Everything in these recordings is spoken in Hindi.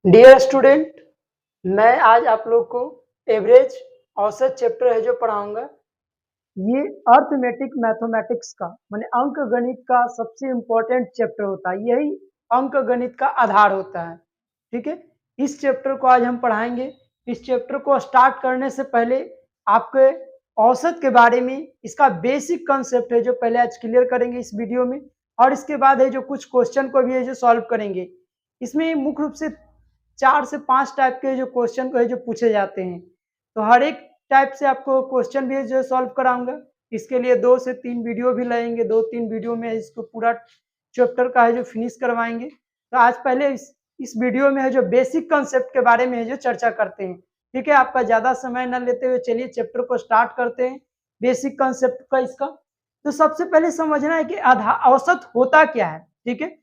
डियर स्टूडेंट, मैं आज आप लोग को एवरेज औसत चैप्टर है जो पढ़ाऊंगा। ये अर्थमेटिक मैथमेटिक्स का माने अंक गणित का सबसे इम्पोर्टेंट चैप्टर होता है। यही अंक गणित का आधार होता है। ठीक है, इस चैप्टर को आज हम पढ़ाएंगे। इस चैप्टर को स्टार्ट करने से पहले आपके औसत के बारे में इसका बेसिक कंसेप्ट है जो पहले आज क्लियर करेंगे इस वीडियो में। और इसके बाद है जो कुछ क्वेश्चन को भी है जो सॉल्व करेंगे। इसमें मुख्य रूप से 4 से 5 टाइप के जो क्वेश्चन को है जो पूछे जाते हैं। तो हर एक टाइप से आपको क्वेश्चन भी है जो सॉल्व कराऊंगा। इसके लिए 2 से 3 वीडियो भी लगेंगे। 2-3 वीडियो में इसको पूरा चैप्टर का है जो फिनिश करवाएंगे। तो आज पहले इस वीडियो में है जो बेसिक कंसेप्ट के बारे में है जो चर्चा करते हैं। ठीक है, आपका ज्यादा समय न लेते हुए चलिए चैप्टर को स्टार्ट करते हैं। बेसिक कंसेप्ट का इसका तो सबसे पहले समझना है कि औसत होता क्या है। ठीक है,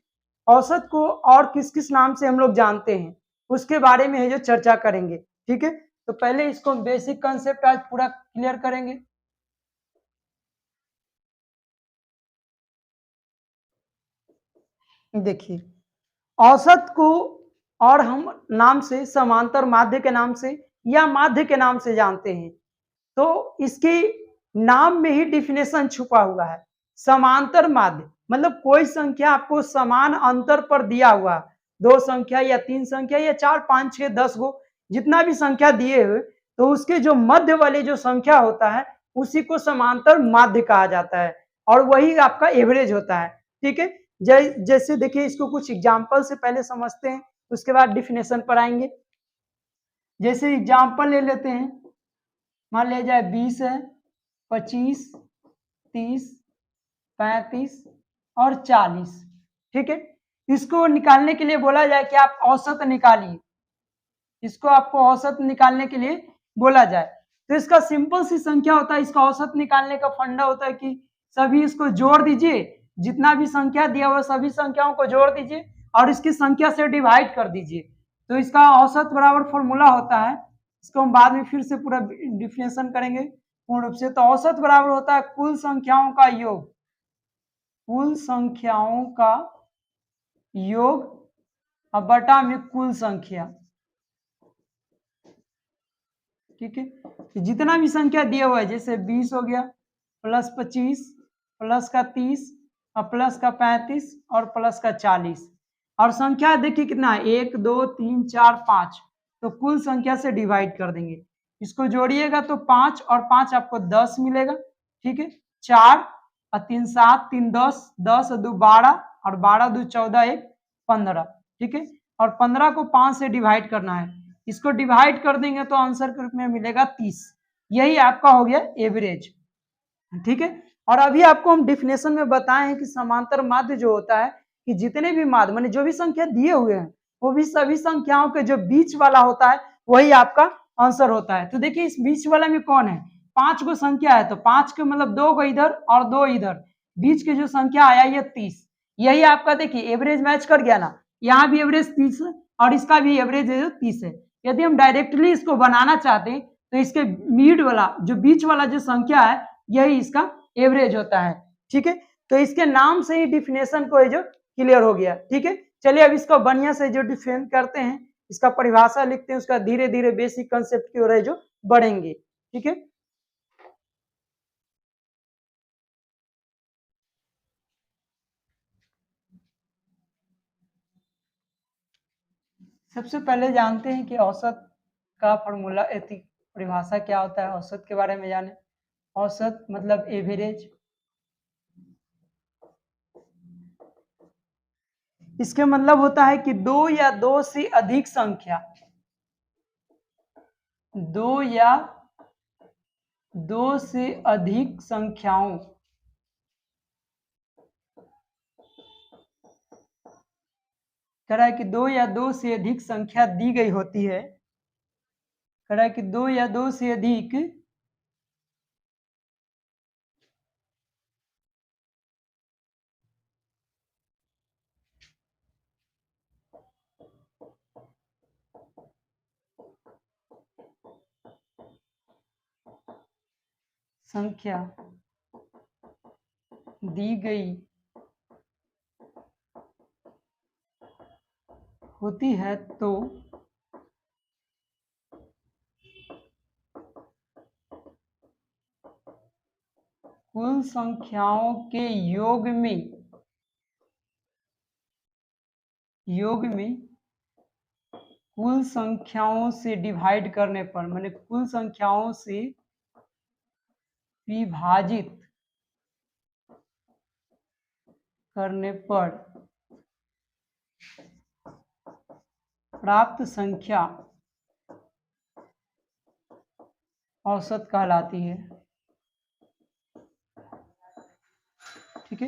औसत को और किस किस नाम से हम लोग जानते हैं उसके बारे में है जो चर्चा करेंगे। ठीक है, तो पहले इसको बेसिक कंसेप्ट आज पूरा क्लियर करेंगे। देखिए, औसत को और हम नाम से समांतर माध्य के नाम से या माध्य के नाम से जानते हैं। तो इसके नाम में ही डिफिनेशन छुपा हुआ है। समांतर माध्य मतलब कोई संख्या आपको समान अंतर पर दिया हुआ, 2 संख्या या 3 संख्या या 4 5 6 10 गो जितना भी संख्या दिए हुए, तो उसके जो मध्य वाली जो संख्या होता है उसी को समांतर माध्य कहा जाता है और वही आपका एवरेज होता है। ठीक है, जैसे देखिए इसको कुछ एग्जांपल से पहले समझते हैं, उसके बाद डिफिनेशन पर आएंगे। जैसे एग्जांपल ले लेते हैं, मान लिया जाए 20 है, 25, 30, 35 और 40। ठीक है, इसको निकालने के लिए बोला जाए कि आप औसत निकालिए। इसको आपको औसत निकालने के लिए बोला जाए तो इसका सिंपल सी संख्या होता है। इसका औसत निकालने का फंडा होता है कि सभी इसको जोड़ दीजिए, जितना भी संख्या दिया हुआ सभी संख्याओं को जोड़ दीजिए और इसकी संख्या से डिवाइड कर दीजिए। तो इसका औसत बराबर फॉर्मूला होता है। इसको हम बाद में फिर से पूरा डिफिनेशन करेंगे पूर्ण रूप से। तो औसत बराबर होता है कुल संख्याओं का योग, कुल संख्याओं का योग और बटा में कुल संख्या। ठीक है, तो जितना भी संख्या दिया हुआ है जैसे 20 हो गया प्लस 25 प्लस का 30 और प्लस का 35 और प्लस का 40 और संख्या देखिए कितना है 1 2 3 4 5। तो कुल संख्या से डिवाइड कर देंगे, इसको जोड़िएगा तो 5 और 5 आपको 10 मिलेगा। ठीक है, 4 और 3 7 3 10 10 और 2 12 और 12 2 14 1 15। ठीक है, और 15 को 5 से डिवाइड करना है, इसको डिवाइड कर देंगे तो आंसर के रूप में मिलेगा 30। यही आपका हो गया एवरेज। ठीक है, और अभी आपको हम डिफिनेशन में बताए हैं कि समांतर माध्य जो होता है कि जितने भी माध्य माने जो भी संख्या दिए हुए हैं वो भी सभी संख्याओं के जो बीच वाला होता है वही आपका आंसर होता है। तो देखिए इस बीच वाला में कौन है, 5 गो संख्या है तो 5 के मतलब 2 गो इधर और 2 इधर, बीच के जो संख्या आया ये 30। यही आपका देखिए एवरेज मैच कर गया ना, यहाँ भी एवरेज 30 है और इसका भी एवरेज है 30 है। यदि हम डायरेक्टली इसको बनाना चाहते हैं तो इसके मिड वाला जो बीच वाला जो संख्या है यही इसका एवरेज होता है। ठीक है, तो इसके नाम से ही डिफिनेशन को जो क्लियर हो गया। ठीक है, चलिए अब इसको बढ़िया से जो डिफाइन करते हैं, इसका परिभाषा लिखते हैं, उसका धीरे धीरे बेसिक कंसेप्ट की ओर है जो बढ़ेंगे। ठीक है, सबसे पहले जानते हैं कि औसत का फॉर्मूला परिभाषा क्या होता है। औसत के बारे में जाने, औसत मतलब एवरेज। इसके मतलब होता है कि 2 या 2 से अधिक संख्या, 2 या 2 से अधिक संख्याओं कह रहा है कि 2 या 2 से अधिक संख्या दी गई होती है। कह रहा है कि 2 या 2 से अधिक संख्या दी गई होती है तो कुल संख्याओं के योग में कुल संख्याओं से डिवाइड करने पर, माने कुल संख्याओं से विभाजित करने पर प्राप्त संख्या औसत कहलाती है। ठीक है,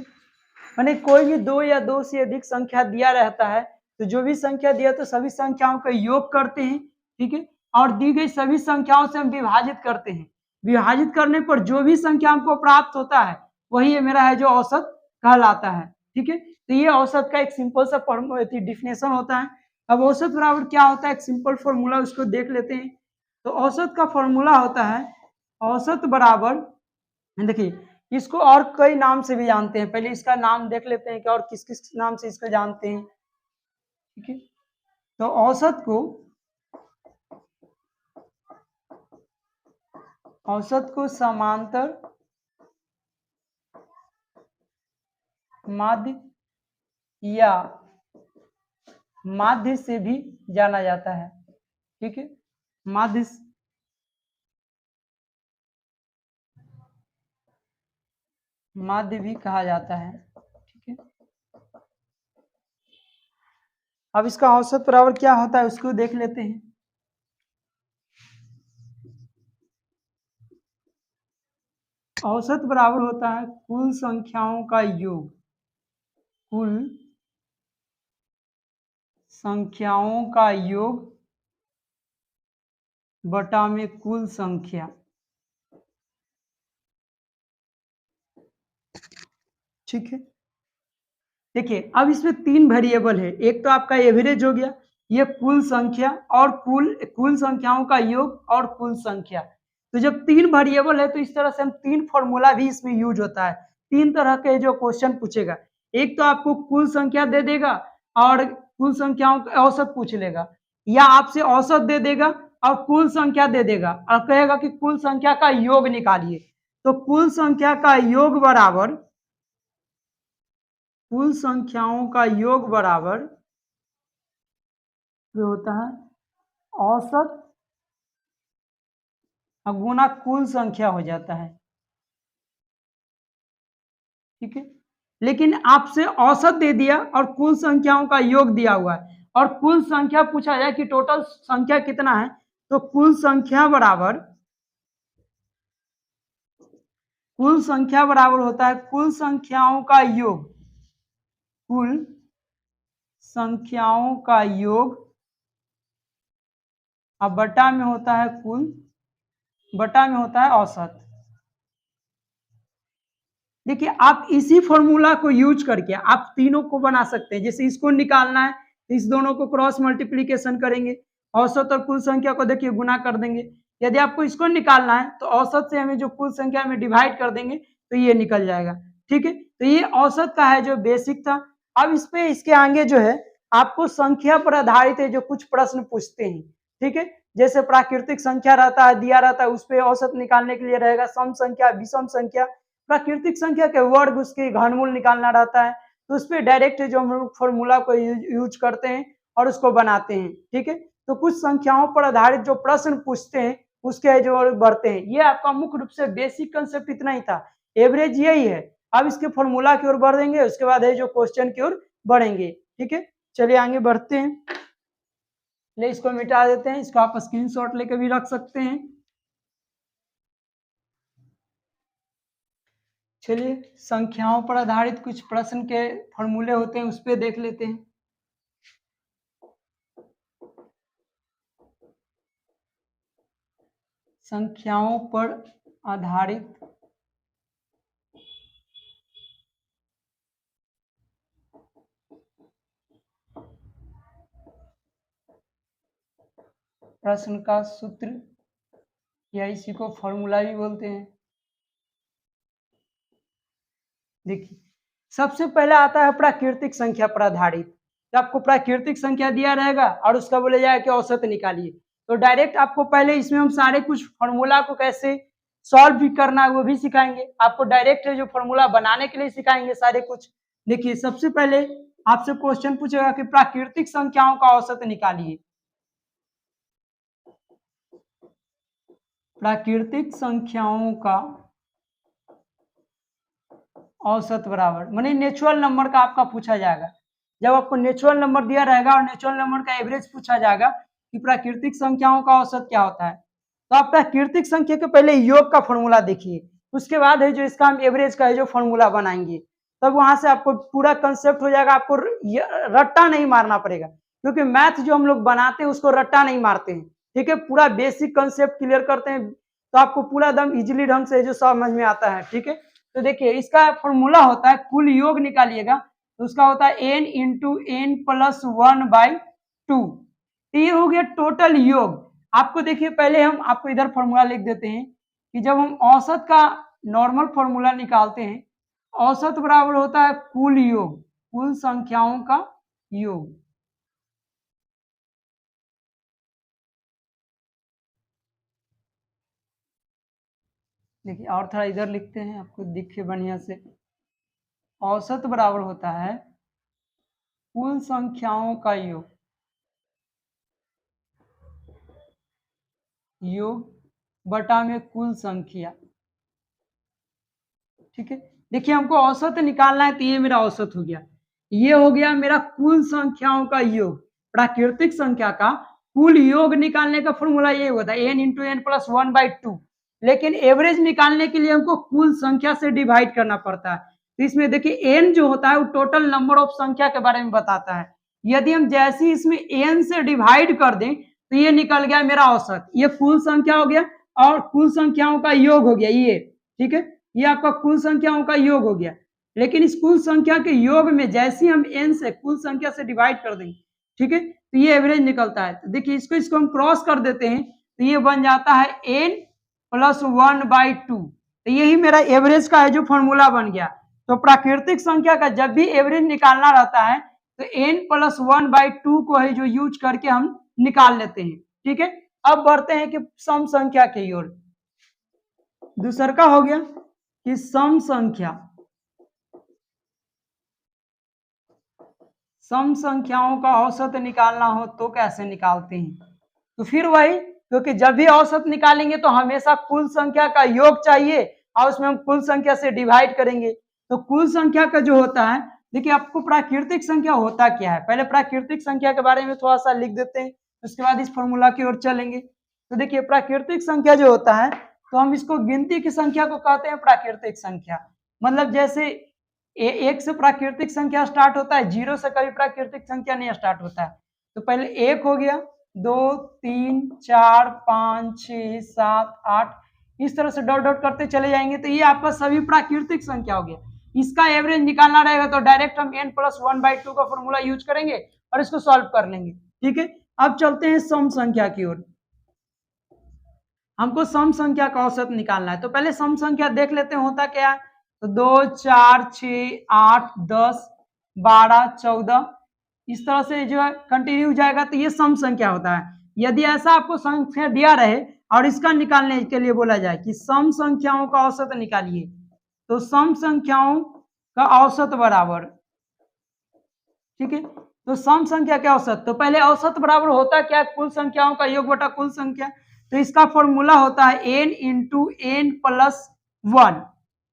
माने कोई भी दो या दो से अधिक संख्या दिया रहता है, तो जो भी संख्या दिया तो सभी संख्याओं का योग करते हैं। ठीक है, और दी गई सभी संख्याओं से हम विभाजित करते हैं। विभाजित करने पर जो भी संख्या हमको प्राप्त होता है वही मेरा है जो औसत कहलाता है। ठीक है, तो ये औसत का एक सिंपल सा डिफिनेशन होता है। अब औसत बराबर क्या होता है, एक सिंपल फॉर्मूला उसको देख लेते हैं। तो औसत का फॉर्मूला होता है, औसत बराबर, देखिए इसको और कई नाम से भी जानते हैं, पहले इसका नाम देख लेते हैं कि और किस किस नाम से इसको जानते हैं। ठीक है, तो औसत को समांतर माध्य या माध्य से भी जाना जाता है। ठीक है, माध्य भी कहा जाता है। ठीक है, अब इसका औसत बराबर क्या होता है उसको देख लेते हैं। औसत बराबर होता है कुल संख्याओं का योग, कुल संख्याओं का योग बटा में कुल संख्या। ठीक है, देखिए अब इसमें तीन वेरिएबल है, एक तो आपका एवरेज हो गया, ये कुल संख्या और कुल संख्याओं का योग और कुल संख्या। तो जब तीन वेरिएबल है तो इस तरह से हम तीन फॉर्मूला भी इसमें यूज होता है। तीन तरह के जो क्वेश्चन पूछेगा, एक तो आपको कुल संख्या दे देगा और कुल संख्याओं का औसत पूछ लेगा, या आपसे औसत दे देगा और कुल संख्या दे देगा और कहेगा कि कुल संख्या का योग निकालिए। तो कुल संख्या का योग बराबर, कुल संख्याओं का योग बराबर जो होता है औसत गुना कुल संख्या हो जाता है। ठीक है, लेकिन आपसे औसत दे दिया और कुल संख्याओं का योग दिया हुआ है और कुल संख्या पूछा जाए कि टोटल संख्या कितना है, तो कुल संख्या बराबर होता है कुल संख्याओं का योग, कुल संख्याओं का योग अब बटा में होता है औसत। देखिए आप इसी फॉर्मूला को यूज करके आप तीनों को बना सकते हैं। जैसे इसको निकालना है, इस दोनों को क्रॉस मल्टीप्लीकेशन करेंगे, औसत और कुल संख्या को देखिए गुना कर देंगे। यदि आपको इसको निकालना है तो औसत से हमें जो कुल संख्या में डिवाइड कर देंगे तो ये निकल जाएगा। ठीक है, तो ये औसत का है जो बेसिक था। अब इस पे इसके आगे जो है आपको संख्या पर आधारित है जो कुछ प्रश्न पूछते हैं। ठीक है, जैसे प्राकृतिक संख्या रहता है, दिया रहता है, उस पर औसत निकालने के लिए रहेगा सम संख्या, विषम संख्या। प्राकृतिक संख्या के वर्ग उसके घनमूल निकालना रहता है, तो उस पर डायरेक्ट जो हम लोग फॉर्मूला को यूज करते हैं और उसको बनाते हैं। ठीक है, तो कुछ संख्याओं पर आधारित जो प्रश्न पूछते हैं उसके जो बढ़ते हैं। ये आपका मुख्य रूप से बेसिक कंसेप्ट इतना ही था, एवरेज यही है। अब इसके फॉर्मूला की ओर बढ़ेंगे, उसके बाद है जो क्वेश्चन की ओर बढ़ेंगे। ठीक है, चलिए आगे बढ़ते हैं। ले इसको मिटा देते हैं, इसको आप स्क्रीनशॉट लेकर भी रख सकते हैं। चलिए संख्याओं पर आधारित कुछ प्रश्न के फॉर्मूले होते हैं उस पर देख लेते हैं। संख्याओं पर आधारित प्रश्न का सूत्र या इसी को फॉर्मूला भी बोलते हैं। देखिए सबसे पहले आता है प्राकृतिक संख्या पर आधारित। तो आपको प्राकृतिक संख्या दिया रहेगा और उसका बोला जाएगा कि औसत निकालिए, तो डायरेक्ट आपको पहले इसमें हम सारे कुछ फॉर्मूला को कैसे सॉल्व भी करना है वो भी सिखाएंगे, आपको डायरेक्ट जो फॉर्मूला बनाने के लिए सिखाएंगे सारे कुछ। देखिए सबसे पहले आपसे क्वेश्चन पूछेगा कि प्राकृतिक संख्याओं का औसत निकालिए। प्राकृतिक संख्याओं का औसत बराबर माने नेचुरल नंबर का आपका पूछा जाएगा। जब आपको नेचुरल नंबर दिया रहेगा और नेचुरल नंबर का एवरेज पूछा जाएगा कि प्राकृतिक संख्याओं का औसत क्या होता है, तो आप प्राकृतिक संख्या के पहले योग का फॉर्मूला देखिए, उसके बाद है जो इसका हम एवरेज का है जो फॉर्मूला बनाएंगे, तब वहां से आपको पूरा कंसेप्ट हो जाएगा। आपको रट्टा नहीं मारना पड़ेगा, क्योंकि मैथ जो हम लोग बनाते हैं उसको रट्टा नहीं मारते हैं, ठीक है। पूरा बेसिक कंसेप्ट क्लियर करते हैं तो आपको पूरा एकदम इजीली ढंग से जो समझ में आता है, ठीक है। तो देखिए इसका फॉर्मूला होता है, कुल योग निकालिएगा तो उसका होता है n इंटू एन प्लस 1/2। ये हो गया टोटल योग। आपको देखिए पहले हम आपको इधर फॉर्मूला लिख देते हैं कि जब हम औसत का नॉर्मल फॉर्मूला निकालते हैं, औसत बराबर होता है कुल योग, कुल संख्याओं का योग। देखिए और थोड़ा इधर लिखते हैं आपको दिखे बढ़िया से। औसत बराबर होता है कुल संख्याओं का योग, योग बटा में कुल संख्या, ठीक है। देखिए हमको औसत निकालना है तो ये मेरा औसत हो गया, ये हो गया मेरा कुल संख्याओं का योग। प्राकृतिक संख्या का कुल योग निकालने का फॉर्मूला ये होता है n इंटू एन प्लस 1/2, लेकिन एवरेज निकालने के लिए हमको कुल संख्या से डिवाइड करना पड़ता है। तो इसमें देखिए n जो होता है वो टोटल नंबर ऑफ संख्या के बारे में बताता है। यदि हम जैसे ही इसमें n से डिवाइड कर दें तो ये निकल गया मेरा औसत, ये कुल संख्या हो गया और कुल संख्याओं का योग हो गया ये, ठीक है। ये आपका कुल संख्याओं का योग हो गया, लेकिन इस कुल संख्या के योग में जैसे हम n से कुल संख्या से डिवाइड कर देंगे, ठीक है, तो ये एवरेज निकलता है। तो देखिए इसको हम क्रॉस कर देते हैं तो ये बन जाता है n प्लस 1/2। तो यही मेरा एवरेज का है जो फॉर्मूला बन गया। तो प्राकृतिक संख्या का जब भी एवरेज निकालना रहता है तो n प्लस 1/2 को है जो यूज करके हम निकाल लेते हैं, ठीक है। अब बढ़ते हैं कि सम संख्या की ओर। दूसरा का हो गया कि सम संख्या, सम संख्याओं का औसत निकालना हो तो कैसे निकालते हैं, तो फिर वही, क्योंकि जब भी औसत निकालेंगे तो हमेशा कुल संख्या का योग चाहिए और उसमें हम कुल संख्या से डिवाइड करेंगे। तो कुल संख्या का जो होता है, देखिए आपको प्राकृतिक संख्या होता क्या है, पहले प्राकृतिक संख्या के बारे में थोड़ा सा लिख देते हैं, उसके बाद इस फॉर्मूला की ओर चलेंगे। तो देखिए प्राकृतिक संख्या जो होता है तो हम इसको गिनती की संख्या को कहते हैं प्राकृतिक संख्या। मतलब जैसे एक से प्राकृतिक संख्या स्टार्ट होता है, जीरो से कभी प्राकृतिक संख्या नहीं स्टार्ट होता है। तो पहले एक हो गया, 2 3 4 5 6 7 8, इस तरह से डॉट डॉट करते चले जाएंगे तो ये आपका सभी प्राकृतिक संख्या हो गया। इसका एवरेज निकालना रहेगा तो डायरेक्ट हम n प्लस 1/2 का फॉर्मूला यूज करेंगे और इसको सॉल्व कर लेंगे, ठीक है। अब चलते हैं सम संख्या की ओर। हमको सम संख्या का औसत निकालना है, तो पहले सम संख्या देख लेते हैं होता क्या है। तो 2 4 6 8 10 12 14 इस तरह से जो है कंटिन्यू जाएगा तो ये सम संख्या होता है। यदि ऐसा आपको संख्या दिया रहे और इसका निकालने के लिए बोला जाए कि सम संख्याओं का औसत निकालिए, तो सम संख्याओं का औसत बराबर, ठीक है। तो सम संख्या का औसत, तो पहले औसत बराबर होता क्या, कुल संख्याओं का योग बटा कुल संख्या। तो इसका फॉर्मूला होता है n इंटू एन प्लस 1,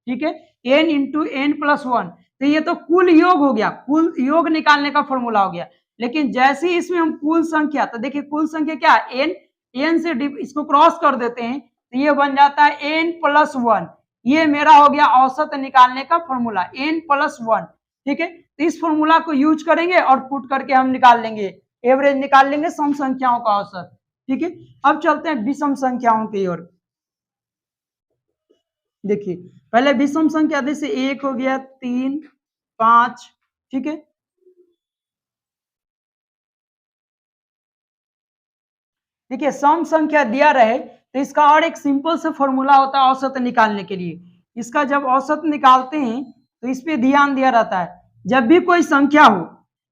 ठीक है, n इंटू एन प्लस 1। तो ये तो कुल योग हो गया, कुल योग निकालने का फॉर्मूला हो गया। लेकिन जैसे ही इसमें हम कुल संख्या, तो देखिए कुल संख्या क्या है, n से इसको क्रॉस कर देते हैं तो ये बन जाता है n प्लस 1। ये मेरा हो गया औसत निकालने का फॉर्मूला n प्लस 1, ठीक है। तो इस फॉर्मूला को यूज करेंगे और पुट करके हम निकाल लेंगे, एवरेज निकाल लेंगे सम संख्याओं का औसत, ठीक है। अब चलते हैं विषम संख्याओं की ओर। देखिए पहले विषम संख्या जैसे 1 हो गया, 3 5, ठीक है। देखिए सम संख्या दिया रहे तो इसका और एक सिंपल सा फॉर्मूला होता है औसत निकालने के लिए। इसका जब औसत निकालते हैं तो इस पे ध्यान दिया रहता है, जब भी कोई संख्या हो,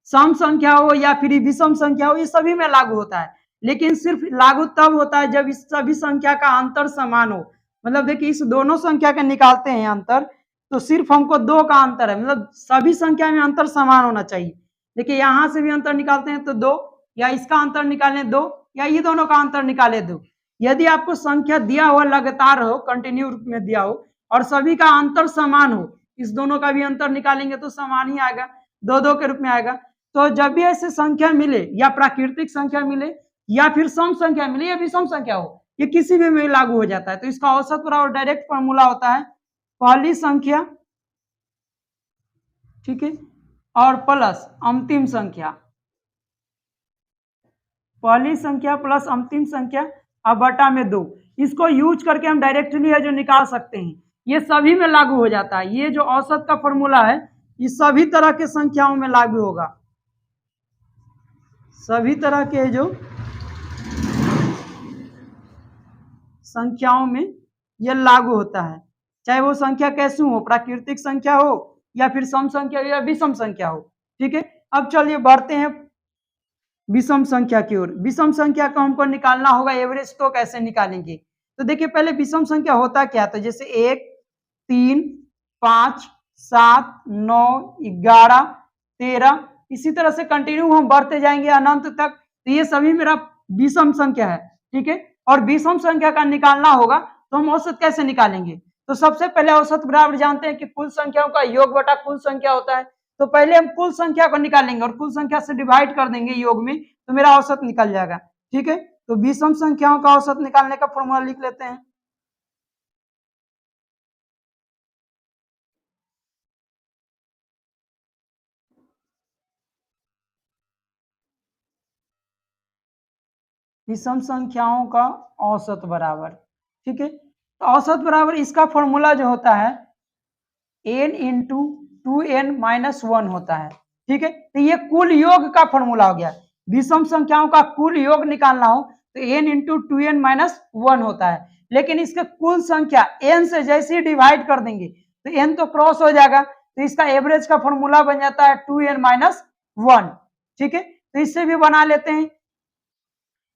सम संख्या हो या फिर विषम संख्या हो, ये सभी में लागू होता है। लेकिन सिर्फ लागू तब होता है जब इस सभी संख्या का अंतर समान हो, मतलब देखिए इस दोनों संख्या के निकालते हैं अंतर, तो सिर्फ हमको 2 का अंतर है, मतलब सभी संख्या में अंतर समान होना चाहिए। देखिए यहाँ से भी अंतर निकालते हैं तो 2, या इसका अंतर निकालें 2, या ये दोनों का अंतर निकाले 2। यदि आपको संख्या दिया हुआ लगातार हो, कंटिन्यू रूप में दिया हो और सभी का अंतर समान हो, इस दोनों का भी अंतर निकालेंगे तो समान ही आएगा, 2-2 के रूप में आएगा। तो जब भी ऐसे संख्या मिले, या प्राकृतिक संख्या मिले, या फिर सम संख्या मिले, या विषम संख्या हो, ये किसी भी में लागू हो जाता है। तो इसका औसत बराबर डायरेक्ट फॉर्मूला होता है पहली संख्या, ठीक है, और प्लस अंतिम संख्या, पहली संख्या प्लस अंतिम संख्या अब बटा में 2। इसको यूज करके हम डायरेक्टली है जो निकाल सकते हैं, ये सभी में लागू हो जाता है। ये जो औसत का फॉर्मूला है ये सभी तरह के संख्याओं में लागू होगा, सभी तरह के जो संख्याओं में यह लागू होता है, चाहे वो संख्या कैसी हो, प्राकृतिक संख्या हो या फिर सम संख्या या विषम संख्या हो। ठीक है, अब चलिए बढ़ते हैं विषम संख्या की ओर। विषम संख्या को हमको निकालना होगा एवरेज, तो कैसे निकालेंगे? तो देखिए पहले विषम संख्या होता क्या, तो जैसे 1, 3, 5, 7, 9, 11, 13, इसी तरह से कंटिन्यू हम बढ़ते जाएंगे अनंत तक। तो ये सभी मेरा विषम संख्या है, ठीक है। और विषम संख्या का निकालना होगा तो हम औसत कैसे निकालेंगे? तो सबसे पहले औसत बराबर जानते हैं कि कुल संख्याओं का योग बटा कुल संख्या होता है। तो पहले हम कुल संख्या को निकालेंगे और कुल संख्या से डिवाइड कर देंगे योग में, तो मेरा औसत निकल जाएगा। ठीक है, तो विषम संख्याओं का औसत निकालने का फॉर्मूला लिख लेते हैं। विषम संख्याओं का औसत बराबर, ठीक है, तो औसत बराबर इसका फॉर्मूला जो होता है n इंटू 2n-1 होता है। ठीक है, तो ये कुल योग का फॉर्मूला हो गया। विषम संख्याओं का कुल योग निकालना हो तो n इंटू 2n-1 होता है, लेकिन इसके कुल संख्या n से जैसे ही डिवाइड कर देंगे तो n तो क्रॉस हो जाएगा, तो इसका एवरेज का फॉर्मूला बन जाता है 2n-1। ठीक है, तो इससे भी बना लेते हैं,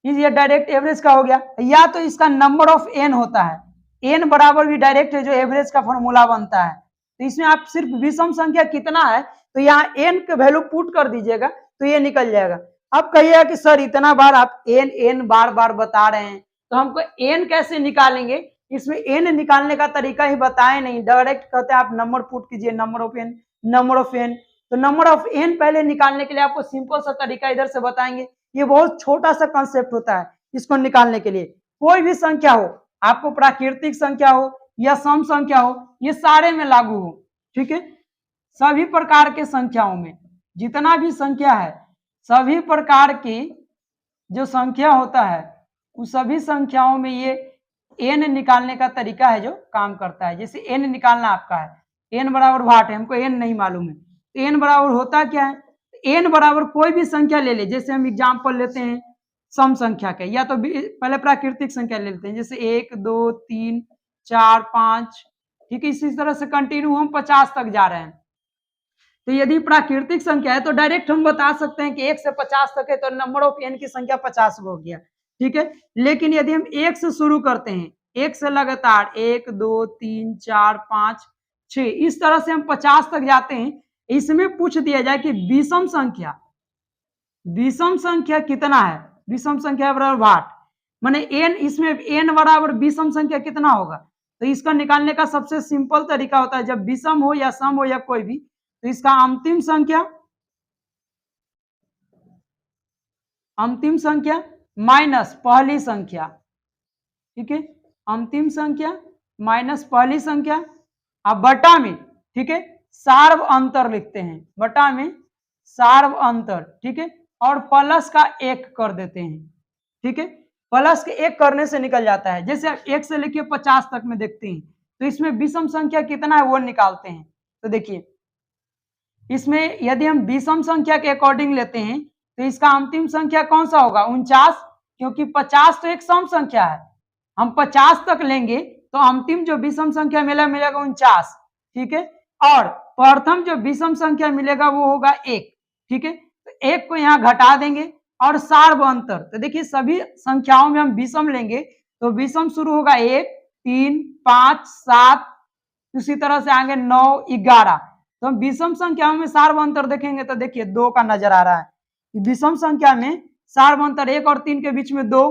ये डायरेक्ट एवरेज का हो गया। या तो इसका नंबर ऑफ n होता है, n बराबर भी डायरेक्ट है जो एवरेज का फॉर्मूला बनता है। तो इसमें आप सिर्फ विषम संख्या कितना है तो यहाँ n के वैल्यू पुट कर दीजिएगा तो ये निकल जाएगा। अब कहिएगा कि सर इतना बार आप n बार बार बता रहे हैं तो हमको n कैसे निकालेंगे? इसमें n निकालने का तरीका ही बताए नहीं, डायरेक्ट कहते हैं आप नंबर पुट कीजिए, number of n, number of n। तो नंबर ऑफ n पहले निकालने के लिए आपको सिंपल सा तरीका इधर से बताएंगे। ये बहुत छोटा सा कंसेप्ट होता है, इसको निकालने के लिए कोई भी संख्या हो, आपको प्राकृतिक संख्या हो या सम संख्या हो, ये सारे में लागू हो। ठीक है, सभी प्रकार के संख्याओं में जितना भी संख्या है, सभी प्रकार की जो संख्या होता है उस सभी संख्याओं में ये n निकालने का तरीका है जो काम करता है। जैसे n निकालना आपका है, n बराबर वाट है, हमको n नहीं मालूम है, तो n बराबर होता क्या है, n बराबर कोई भी संख्या ले ले। जैसे हम एग्जाम्पल लेते हैं सम संख्या के, या तो पहले प्राकृतिक संख्या ले लेते हैं, जैसे 1, 2, 3, 4, 5। ठीक है, इसी तरह से कंटिन्यू हम 50 तक जा रहे हैं। तो यदि प्राकृतिक संख्या है तो डायरेक्ट हम बता सकते हैं कि 1 से 50 तक है तो नंबर ऑफ n की संख्या 50 हो गया। ठीक है, लेकिन यदि हम 1 से शुरू करते हैं, 1 से लगातार 1, 2, 3, 4, 5, 6, इस तरह से हम 50 तक जाते हैं। इसमें पूछ दिया जाए कि विषम संख्या कितना है, विषम संख्या बराबर वाट, माने n, इसमें n बराबर विषम संख्या कितना होगा। तो इसका निकालने का सबसे सिंपल तरीका होता है, जब विषम हो या सम हो या कोई भी, तो इसका अंतिम संख्या माइनस पहली संख्या। ठीक है, अंतिम संख्या माइनस पहली संख्या, अब बटा में, ठीक है, सार्व अंतर लिखते हैं, बटा में सार्व अंतर। ठीक है, और प्लस का 1 कर देते हैं। ठीक है, प्लस के 1 करने से निकल जाता है। जैसे 1 से लेके 50 तक में देखते हैं तो इसमें विषम संख्या कितना है वो निकालते हैं। तो देखिए इसमें यदि हम विषम संख्या के अकॉर्डिंग लेते हैं तो इसका अंतिम संख्या कौन सा होगा, 49, क्योंकि 50 तो एक सम संख्या है, हम 50 तक लेंगे तो अंतिम जो विषम संख्या मिलेगा 49। ठीक है, और प्रथम जो विषम संख्या मिलेगा वो होगा 1। ठीक है, तो 1 को यहाँ घटा देंगे और सार्व अंतर, तो देखिए सभी संख्याओं में हम विषम लेंगे तो विषम शुरू होगा 1, 3, 5, 7, उसी तरह से आगे 9, 11। तो हम विषम संख्याओं में सार्वंतर देखेंगे तो देखिए 2 का नजर आ रहा है। विषम संख्या में सार्वंतर 1 और 3 के बीच में 2,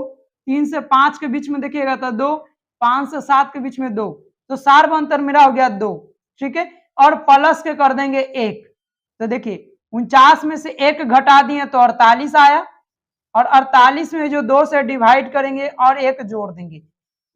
3 से 5 के बीच में देखिएगा तो 2, 5 से 7 के बीच में 2, तो सार्वंतर मेरा हो गया 2। ठीक है, और प्लस के कर देंगे 1। तो देखिए 49 में से 1 घटा दिए तो 48 आया, और 48 में जो 2 से डिवाइड करेंगे और 1 जोड़ देंगे,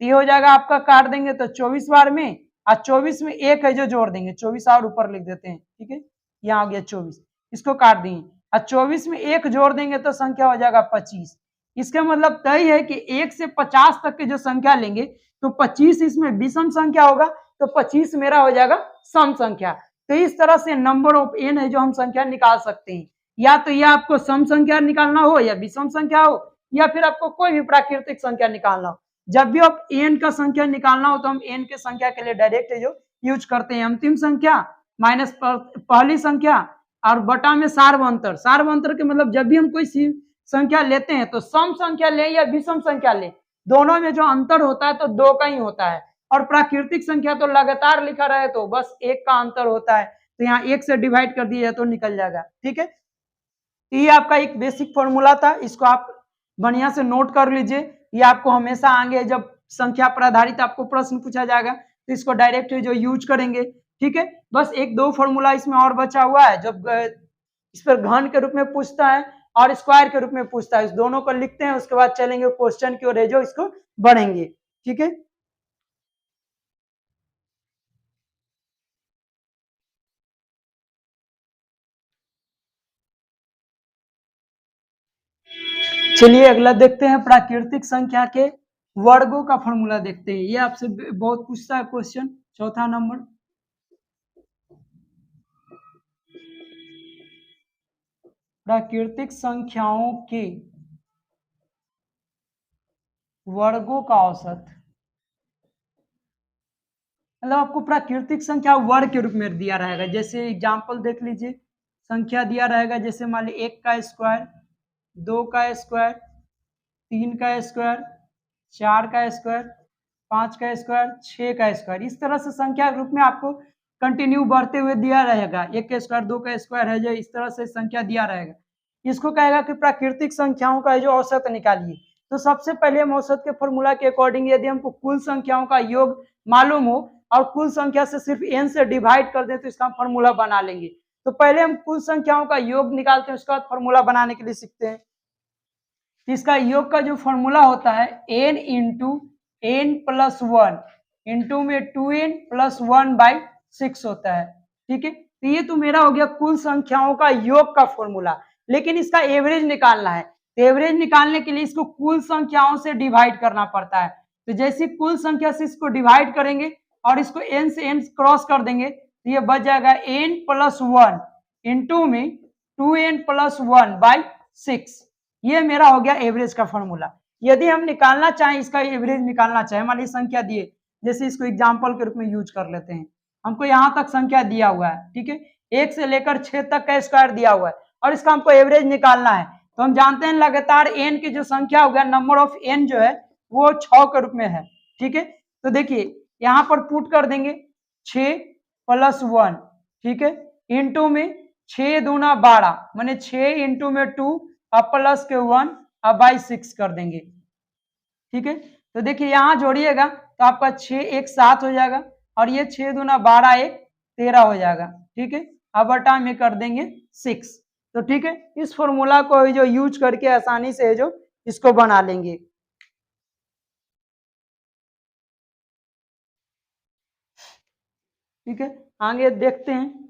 ये हो जाएगा आपका, काट देंगे तो 24 बार में, और 24 में 1 है जो जोड़ देंगे, 24 और ऊपर लिख देते हैं। ठीक है, यहाँ आ गया 24, इसको काट दिए, और 24 में 1 जोड़ देंगे तो संख्या हो जाएगा 25। इसका मतलब तय है कि 1 से 50 तक की जो संख्या लेंगे तो 25 इसमें विषम संख्या होगा, तो 25 मेरा हो जाएगा सम संख्या। तो इस तरह से नंबर ऑफ n है जो हम संख्या निकाल सकते हैं, या तो यह आपको सम संख्या निकालना हो, या विषम संख्या हो, या फिर आपको कोई भी प्राकृतिक संख्या निकालना हो। जब भी आप n का संख्या निकालना हो तो हम n के संख्या के लिए डायरेक्ट जो यूज करते हैं, अंतिम संख्या माइनस पहली संख्या और बटा में सार्वंतर। सार्वंतर के मतलब जब भी हम कोई संख्या लेते हैं तो सम संख्या ले या विषम संख्या ले, दोनों में जो अंतर होता है तो 2 का ही होता है, और प्राकृतिक संख्या तो लगातार लिखा रहे तो बस 1 का अंतर होता है, तो यहाँ 1 से डिवाइड कर दिया तो निकल जाएगा। ठीक है, ये आपका एक बेसिक फॉर्मूला था, इसको आप बढ़िया से नोट कर लीजिए। ये आपको हमेशा आगे जब संख्या पर आधारित आपको प्रश्न पूछा जाएगा तो इसको डायरेक्ट जो यूज करेंगे। ठीक है, बस 1-2 फॉर्मूला इसमें और बचा हुआ है, जब इस पर घन के रूप में पूछता है और स्क्वायर के रूप में पूछता है, इस दोनों को लिखते हैं, उसके बाद चलेंगे क्वेश्चन की ओर जो इसको बढ़ेंगे। ठीक है, चलिए अगला देखते हैं, प्राकृतिक संख्या के वर्गों का फॉर्मूला देखते हैं। ये आपसे बहुत पूछता है क्वेश्चन, चौथा नंबर। प्राकृतिक संख्याओं के वर्गों का औसत, मतलब आपको प्राकृतिक संख्या वर्ग के रूप में दिया रहेगा। जैसे एग्जांपल देख लीजिए, संख्या दिया रहेगा, जैसे मान लीजिए 1 का स्क्वायर, 2 का स्क्वायर, 3 का स्क्वायर, 4 का स्क्वायर, 5 का स्क्वायर, 6 का स्क्वायर। इस तरह से संख्या रूप में आपको कंटिन्यू बढ़ते हुए दिया रहेगा। 1 का स्क्वायर, 2 का स्क्वायर है जो, इस तरह से संख्या दिया रहेगा। इसको कहेगा कि प्राकृतिक संख्याओं का जो औसत निकालिए। तो सबसे पहले हम औसत के फॉर्मूला के अकॉर्डिंग, यदि हमको कुल संख्याओं का योग मालूम हो और कुल संख्या से सिर्फ n से डिवाइड कर दें तो इसका फॉर्मूला बना लेंगे। तो पहले हम कुल संख्याओं का योग निकालते हैं, उसके बाद फॉर्मूला बनाने के लिए सीखते हैं। इसका योग का जो फॉर्मूला होता है n into n plus 1 into में 2n प्लस 1/6 होता है। ठीक है, तो ये तो मेरा हो गया कुल संख्याओं का योग का फॉर्मूला, लेकिन इसका एवरेज निकालना है। तो एवरेज निकालने के लिए इसको कुल संख्याओं से डिवाइड करना पड़ता है। तो जैसे कुल संख्या से इसको डिवाइड करेंगे और इसको n से n क्रॉस कर देंगे तो ये बच जाएगा n प्लस 1 इंटू में 2n प्लस 1/6। ये मेरा हो गया एवरेज का फॉर्मूला। यदि हम निकालना चाहें, इसका एवरेज निकालना चाहें, मान लीजिए संख्या दिए, जैसे इसको एग्जांपल के रूप में यूज कर लेते हैं। हमको यहाँ तक संख्या दिया हुआ है, ठीक है, 1 से लेकर 6 तक का स्क्वायर दिया हुआ है और इसका हमको एवरेज निकालना है। तो हम जानते हैं लगातार n की जो संख्या हो गया, नंबर ऑफ n जो है वो 6 के रूप में है। ठीक है, तो देखिए यहाँ पर पुट कर देंगे 6 प्लस 1, ठीक है, इंटू में 6 दूना 12, माने 6 इंटू में 2 अब प्लस के 1 अब बाई 6 कर देंगे। ठीक है, तो देखिए यहाँ जोड़िएगा तो आपका 6 1 7 हो जाएगा और ये 6 दूना 12 1 13 हो जाएगा। ठीक है, अब बटा में कर देंगे 6। तो ठीक है, इस फॉर्मूला को जो यूज करके आसानी से जो इसको बना लेंगे। ठीक है, आगे देखते हैं।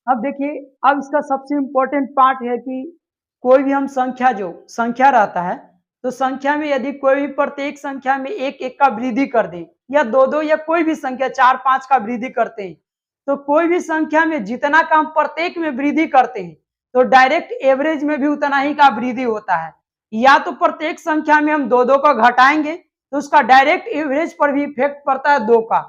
अब देखिए, अब इसका सबसे इंपॉर्टेंट पार्ट है कि कोई भी हम संख्या, जो संख्या रहता है, तो संख्या में यदि कोई भी प्रत्येक संख्या में 1 1 का वृद्धि कर दें या 2 2 या कोई भी संख्या 4 5 का वृद्धि करते हैं, तो कोई भी संख्या में जितना का हम प्रत्येक में वृद्धि करते हैं तो डायरेक्ट एवरेज में भी उतना ही का वृद्धि होता है। या तो प्रत्येक संख्या में हम 2 2 का घटाएंगे तो उसका डायरेक्ट एवरेज पर भी इफेक्ट पड़ता है 2 का।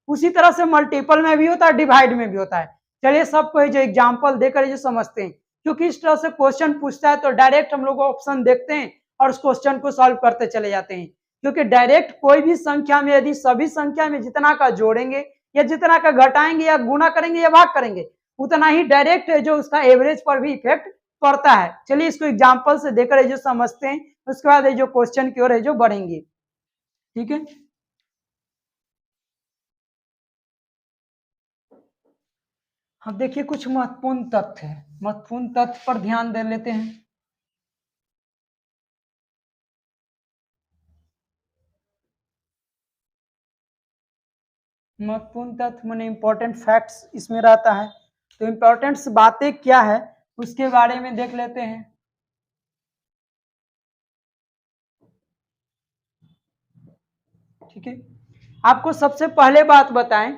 उसी तरह से मल्टीपल में भी होता है, डिवाइड में भी होता है। चलिए सबको जो एग्जाम्पल देकर जो समझते हैं, क्योंकि इस तरह से क्वेश्चन पूछता है तो डायरेक्ट हम लोग ऑप्शन देखते हैं और उस क्वेश्चन को सॉल्व करते चले जाते हैं। क्योंकि डायरेक्ट कोई भी संख्या में यदि सभी संख्या में जितना का जोड़ेंगे या जितना का घटाएंगे या गुणा करेंगे या भाग करेंगे, उतना ही डायरेक्ट जो उसका एवरेज पर भी इफेक्ट पड़ता है। चलिए इसको एग्जाम्पल से देखकर जो समझते हैं, उसके बाद जो क्वेश्चन की ओर है जो बढ़ेंगे। ठीक है, अब देखिए कुछ महत्वपूर्ण तथ्य है, महत्वपूर्ण तथ्य पर ध्यान दे लेते हैं। महत्वपूर्ण तथ्य माने इंपॉर्टेंट फैक्ट्स इसमें रहता है। तो इंपॉर्टेंट बातें क्या है उसके बारे में देख लेते हैं। ठीक है, आपको सबसे पहले बात बताएं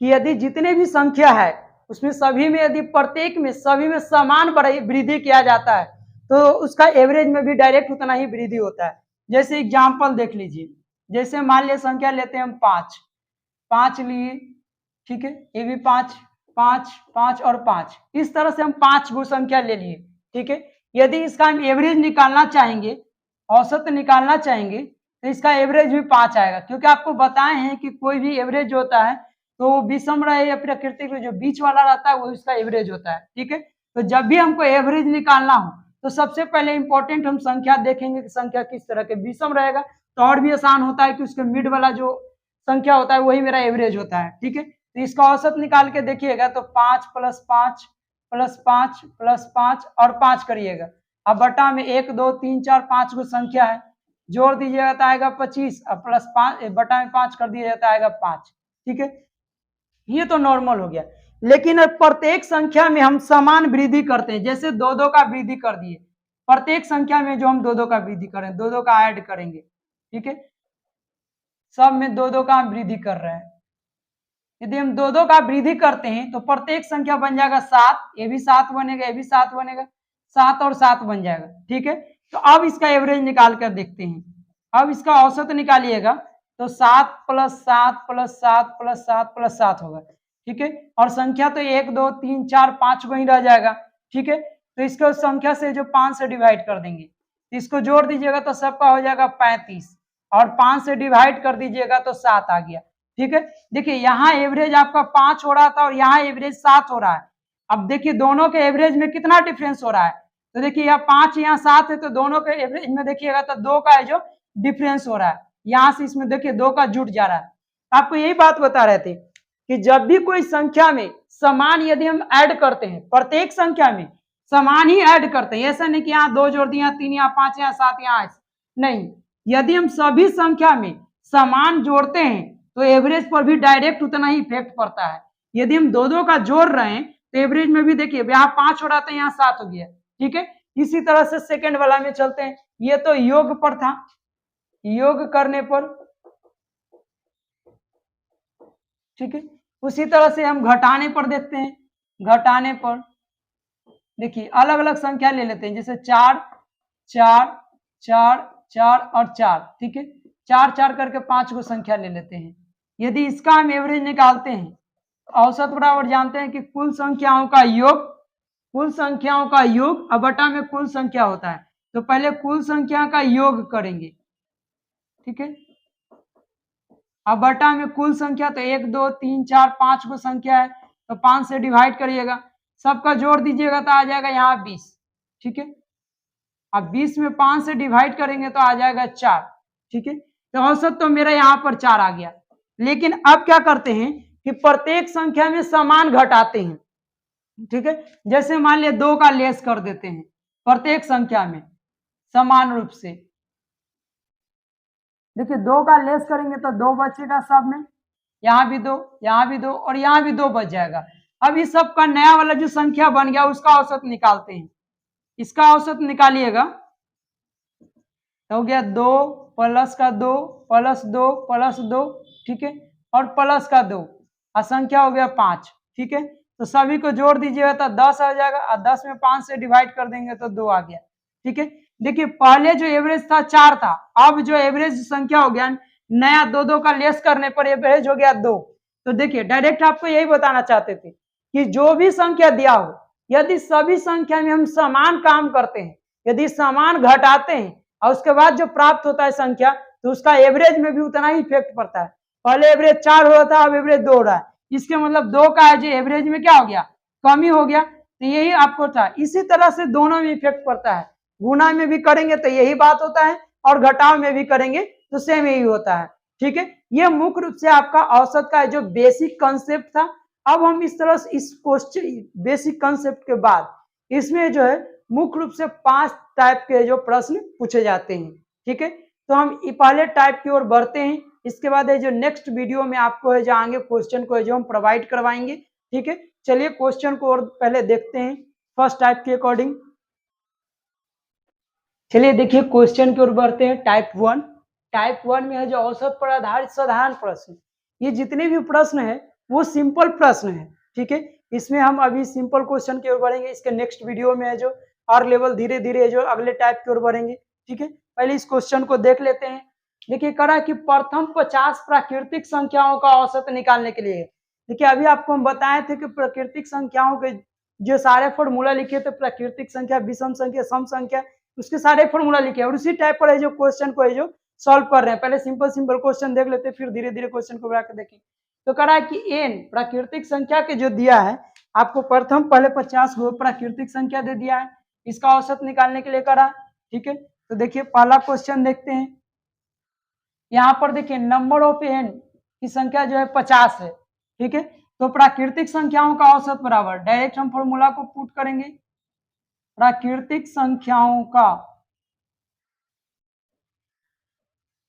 कि यदि जितने भी संख्या है उसमें सभी में यदि प्रत्येक में सभी में समान वृद्धि किया जाता है तो उसका एवरेज में भी डायरेक्ट उतना ही वृद्धि होता है। जैसे एग्जाम्पल देख लीजिए, जैसे मान लिया संख्या लेते हैं हम 5 लिए, ठीक है, ये भी 5 5 5 और 5, इस तरह से हम 5 गो संख्या ले लिए। ठीक है, यदि इसका हम एवरेज निकालना चाहेंगे, औसत निकालना चाहेंगे, तो इसका एवरेज भी 5 आएगा। क्योंकि आपको बताए हैं कि कोई भी एवरेज होता है तो विषम रहे या प्राकृतिक जो बीच वाला रहता है वो इसका एवरेज होता है। ठीक है, तो जब भी हमको एवरेज निकालना हो तो सबसे पहले इंपॉर्टेंट हम संख्या देखेंगे कि संख्या किस तरह के, विषम रहेगा तो और भी आसान होता है कि उसके मिड वाला जो संख्या होता है वही मेरा एवरेज होता है। ठीक है, तो इसका औसत निकाल के देखिएगा तो 5 + 5 + 5 + 5 और 5 करिएगा। अब बटा में 1 2 3 4 5 को संख्या है, जोड़ दीजिएगा तो आएगा 25 और +5 बटा में 5 कर दिया जाता आएगा 5। ठीक है, ये तो नॉर्मल हो गया। लेकिन प्रत्येक संख्या में हम समान वृद्धि करते हैं, जैसे 2 का वृद्धि कर दिए, प्रत्येक संख्या में जो हम 2 का वृद्धि करें, 2 का ऐड करेंगे। ठीक है, सब में 2 का हम वृद्धि कर रहे हैं। यदि हम 2 का वृद्धि करते हैं तो प्रत्येक संख्या बन जाएगा 7, ये भी 7 बनेगा, ये भी 7 बनेगा, 7 और 7 बन जाएगा। ठीक है, तो अब इसका एवरेज निकाल कर देखते हैं। अब इसका औसत निकालिएगा तो 7 + 7 + 7 + 7 + 7 होगा। ठीक है, और संख्या तो 1 2 3 4 5 वही रह जाएगा। ठीक है, तो इसको संख्या से जो 5 से डिवाइड कर देंगे, इसको जोड़ दीजिएगा तो सबका हो जाएगा 35 और 5 से डिवाइड कर दीजिएगा तो 7 आ गया। ठीक है, देखिए यहाँ एवरेज आपका 5 हो रहा था और यहाँ एवरेज 7 हो रहा है। अब देखिए दोनों के एवरेज में कितना डिफरेंस हो रहा है, तो देखिए यहाँ 5 यहाँ 7 है तो दोनों के एवरेज में देखिएगा तो 2 का है जो डिफरेंस हो रहा है, यहाँ से इसमें देखिए 2 का जुट जा रहा है। आपको यही बात बता रहे थे कि जब भी कोई संख्या में समान यदि हम ऐड करते हैं, प्रत्येक संख्या में समान ही ऐड करते हैं, ऐसा नहीं कि यहाँ 2 जोड़ दिया, 3 यहाँ 5 यहाँ 7 यहाँ नहीं, यदि हम सभी संख्या में समान जोड़ते हैं तो एवरेज पर भी डायरेक्ट उतना ही इफेक्ट पड़ता है। यदि हम 2 का जोड़ रहे हैं तो एवरेज में भी देखिए यहाँ 5 हो रहा था, यहाँ 7 हो गया। ठीक है, इसी तरह से सेकंड वाला में चलते हैं। ये तो योग पर था, योग करने पर, ठीक है, उसी तरह से हम घटाने पर देखते हैं। घटाने पर देखिए अलग अलग संख्या ले लेते हैं, जैसे 4 4 4 4 और 4। ठीक है, 4 4 करके 5 को संख्या ले लेते हैं। यदि इसका हम एवरेज निकालते हैं, औसत बराबर जानते हैं कि कुल संख्याओं का योग, कुल संख्याओं का योग अब बटा में कुल संख्या होता है, तो पहले कुल संख्या का योग करेंगे। ठीक है, अब बटा में कुल संख्या तो 1 2 3 4 5 को संख्या है तो 5 से डिवाइड करिएगा, सबका जोड़ दीजिएगा तो आ जाएगा यहाँ 20। ठीक है, अब 20 में 5 से डिवाइड करेंगे तो आ जाएगा 4। ठीक है, तो औसत तो मेरा यहाँ पर 4 आ गया। लेकिन अब क्या करते हैं कि प्रत्येक संख्या में समान घटाते हैं। ठीक है, जैसे मान लिया 2 का लेस कर देते हैं प्रत्येक संख्या में समान रूप से। देखिए 2 का लेस करेंगे तो 2 बचेगा सब में, यहाँ भी 2, यहाँ भी 2 और यहाँ भी 2 बच जाएगा। अब इस सब का नया वाला जो संख्या बन गया उसका औसत निकालते हैं। इसका औसत निकालिएगा तो हो गया 2 + का 2 + 2 + 2। ठीक है, और प्लस का 2 और संख्या हो गया 5। ठीक है, तो सभी को जोड़ दीजिएगा तो 10 आ जाएगा और 10 में 5 से डिवाइड कर देंगे तो 2 आ गया। ठीक है, देखिए पहले जो एवरेज था 4 था, अब जो एवरेज संख्या हो गया नया 2 का लेस करने पर एवरेज हो गया 2। तो देखिए डायरेक्ट आपको यही बताना चाहते थे कि जो भी संख्या दिया हो, यदि सभी संख्या में हम समान काम करते हैं यदि समान घटाते हैं और उसके बाद जो प्राप्त होता है संख्या, तो उसका एवरेज में भी उतना ही इफेक्ट पड़ता है। पहले एवरेज 4 हो रहा था, अब एवरेज 2 हो रहा है, इसके मतलब 2 का जो एवरेज में क्या हो गया, कमी हो गया। तो यही आपको था। इसी तरह से दोनों में इफेक्ट पड़ता है, गुना में भी करेंगे तो यही बात होता है और घटाव में भी करेंगे तो सेम यही होता है। ठीक है, ये मुख्य रूप से आपका औसत का जो बेसिक कंसेप्ट था। अब हम इस तरह से इस क्वेश्चन बेसिक कंसेप्ट के बाद इसमें जो है मुख्य रूप से 5 टाइप के जो प्रश्न पूछे जाते हैं। ठीक है, तो हम पहले टाइप की ओर बढ़ते हैं। इसके बाद है जो नेक्स्ट वीडियो में आपको है जो आगे क्वेश्चन को है जो हम प्रोवाइड करवाएंगे। ठीक है, चलिए क्वेश्चन को और पहले देखते हैं फर्स्ट टाइप के अकॉर्डिंग। चलिए देखिए क्वेश्चन की ओर बढ़ते हैं। टाइप 1, टाइप 1 में है जो औसत पर आधारित साधारण प्रश्न। ये जितने भी प्रश्न है वो सिंपल प्रश्न है। ठीक है, इसमें हम अभी सिंपल क्वेश्चन की ओर बढ़ेंगे। इसके नेक्स्ट वीडियो में है जो और लेवल धीरे धीरे जो अगले टाइप की ओर बढ़ेंगे। ठीक है, पहले इस क्वेश्चन को देख लेते हैं। देखिए करा कि प्रथम 50 प्राकृतिक संख्याओं का औसत निकालने के लिए। देखिए अभी आपको हम बताए थे कि प्राकृतिक संख्याओं के जो सारे फॉर्मूला लिखे थे, प्राकृतिक संख्या, विषम संख्या, सम संख्या, उसके सारे फॉर्मूला लिखे और उसी टाइप पर है जो क्वेश्चन को है जो सॉल्व कर रहे हैं। पहले सिंपल सिंपल क्वेश्चन देख लेते हैं, फिर धीरे धीरे क्वेश्चन को बढ़ा के देखें। तो कह रहा है कि एन प्राकृतिक संख्या के जो दिया है आपको, प्रथम पहले 50 को प्राकृतिक संख्या दे दिया है, इसका औसत निकालने के लिए करा। ठीक है, तो देखिए पहला क्वेश्चन देखते हैं। यहाँ पर देखिए नंबर ऑफ एन की संख्या जो है 50 है। ठीक है, तो प्राकृतिक संख्याओं का औसत बराबर, डायरेक्ट हम फॉर्मूला को पुट करेंगे, प्राकृतिक संख्याओं का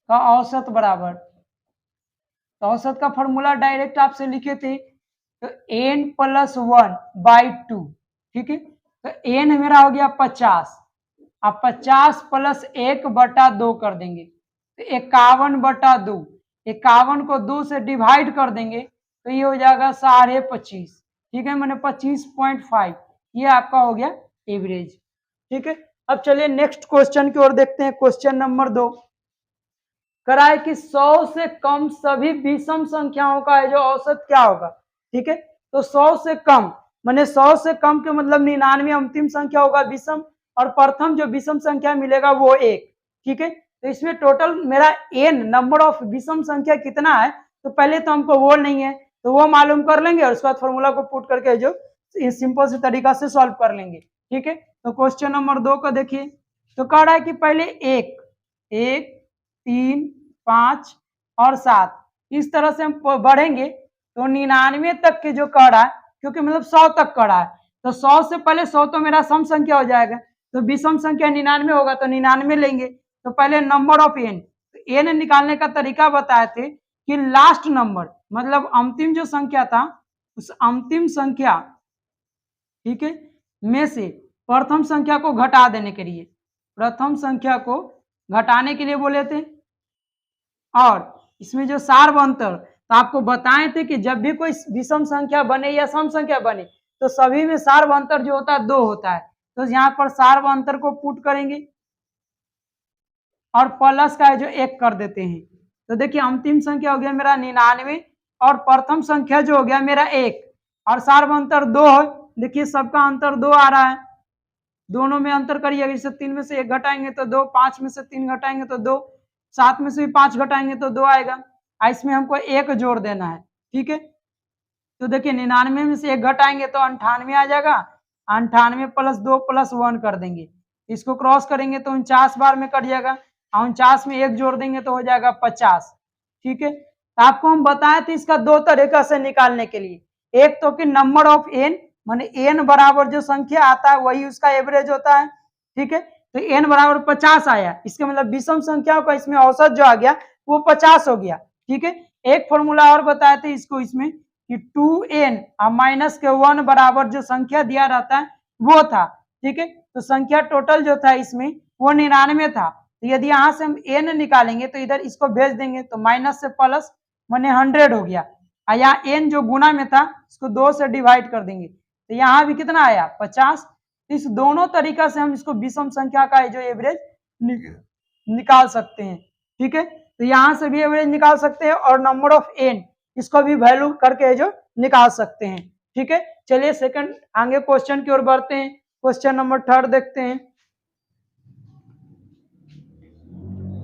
औसत बराबर, तो औसत का फॉर्मूला डायरेक्ट आपसे लिखे थे तो n + 1/2। ठीक है, तो n मेरा हो गया 50, आप 50 + 1/2 कर देंगे तो 51/2, 51 को 2 से डिवाइड कर देंगे तो ये हो जाएगा 25.5। ठीक है, मैंने 25.5, ये आपका हो गया एवरेज। ठीक है, अब चलिए नेक्स्ट क्वेश्चन की ओर देखते हैं। क्वेश्चन नंबर 2 कराए कि 100 से कम सभी विषम संख्याओं का है जो औसत क्या होगा। ठीक है, तो 100 से कम माने 100 से कम के मतलब 99 अंतिम संख्या होगा विषम, और प्रथम जो विषम संख्या मिलेगा वो 1। ठीक है, तो इसमें टोटल मेरा n नंबर ऑफ विषम संख्या कितना है, तो पहले तो हमको वो नहीं है तो वो मालूम कर लेंगे और उसके बाद फॉर्मूला को पुट करके जो सिंपल से तरीका से सॉल्व कर लेंगे। ठीक है, तो क्वेश्चन नंबर 2 को देखिए। तो कह रहा है कि पहले 1, 3, 5 और 7 इस तरह से हम बढ़ेंगे तो 99 तक के जो कह रहा है, क्योंकि मतलब 100 तक कह रहा है, तो 100 से पहले 100 तो मेरा सम संख्या हो जाएगा, तो विषम संख्या 99 होगा तो 99 लेंगे। तो पहले नंबर ऑफ एन, एन निकालने का तरीका बताए थे कि लास्ट नंबर मतलब अंतिम जो संख्या था उस अंतिम संख्या, ठीक है, में से प्रथम संख्या को घटा देने के लिए, प्रथम संख्या को घटाने के लिए बोले थे। और इसमें जो सार्वंतर, तो आपको बताए थे कि जब भी कोई विषम संख्या बने या सम संख्या बने तो सभी में सार्वंतर जो होता है 2 होता है। तो यहाँ पर सार्वंतर को पुट करेंगे और प्लस का जो 1 कर देते हैं। तो देखिए अंतिम संख्या हो गया मेरा 99 और प्रथम संख्या जो हो गया मेरा 1 और सार्वंतर 2 है। देखिए सबका अंतर 2 आ रहा है, दोनों में अंतर करिए, जैसे 3 में से 1 घटाएंगे तो 2, 5 में से 3 घटाएंगे तो 2, 7 में से भी 5 घटाएंगे तो 2 आएगा। इसमें हमको 1 जोड़ देना है। ठीक है, तो देखिए 99 में से 1 घटाएंगे तो 98 आ जाएगा, 98 + 2 + 1 कर देंगे, इसको क्रॉस करेंगे तो 49 बार में कट जाएगा, 49 में 1 जोड़ देंगे तो हो जाएगा 50। ठीक है, तो आपको हम बताए थे इसका 2 तरीका से निकालने के लिए, एक तो कि नंबर ऑफ एन माने एन बराबर जो संख्या आता है वही उसका एवरेज होता है। ठीक है, तो एन बराबर 50 आया, इसका मतलब विषम संख्याओं का इसमें औसत जो आ गया वो 50 हो गया। ठीक है, एक फॉर्मूला और बताए थे इसको इसमें कि 2n माइनस के 1 बराबर जो संख्या दिया रहता है वो था। ठीक है, तो संख्या टोटल जो था इसमें वो 99 था, तो यदि यहाँ से हम n निकालेंगे तो इधर इसको भेज देंगे तो माइनस से प्लस माने 100 हो गया, और यहाँ n जो गुना में था इसको 2 से डिवाइड कर देंगे तो यहाँ भी कितना आया 50। इस दोनों तरीका से हम इसको विषम संख्या का जो एवरेज निकाल सकते हैं। ठीक है, तो यहाँ से भी एवरेज निकाल सकते हैं और नंबर ऑफ एन इसको भी वैल्यू करके जो निकाल सकते हैं। ठीक है, चलिए सेकंड आगे क्वेश्चन की ओर बढ़ते हैं। क्वेश्चन नंबर 3 देखते हैं।